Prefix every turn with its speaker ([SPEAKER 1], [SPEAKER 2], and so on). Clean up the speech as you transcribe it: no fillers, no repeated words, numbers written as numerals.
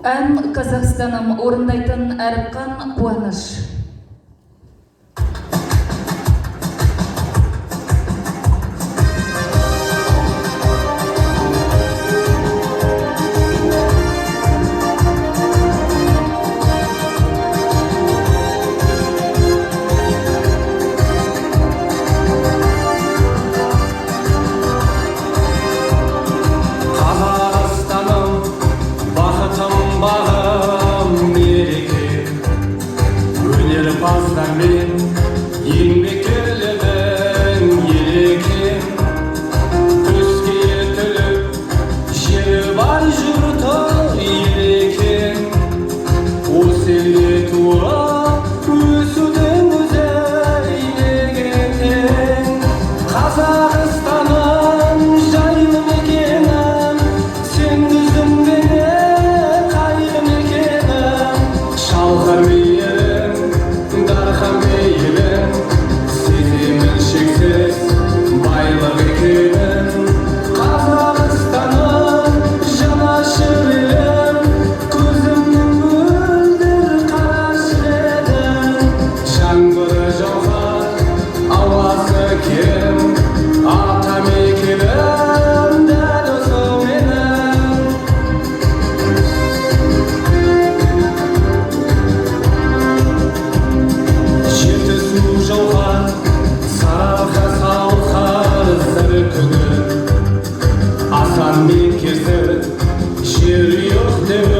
[SPEAKER 1] Ән Қазақстаным орындайтын әріпқан қуаныш.
[SPEAKER 2] Өнерпаздармен еңбеккерлердің елекең төске етіліп жері бар жұрты елекең осы елде туып өсудің өзі елекең Қазақстаным жайлы мекенім сен күзімден қайыр мекенім шалқар дархан мейілін сеземін шексіз байлық екенін Қазақстаным жанашыр елім көзімнің мөлдір қарашығы едің жаңбыры жауған ауасы кем атамекенім дәл осы менің жауған сарыарқа салқар зіркігі асан мен кезді жер ұйық деп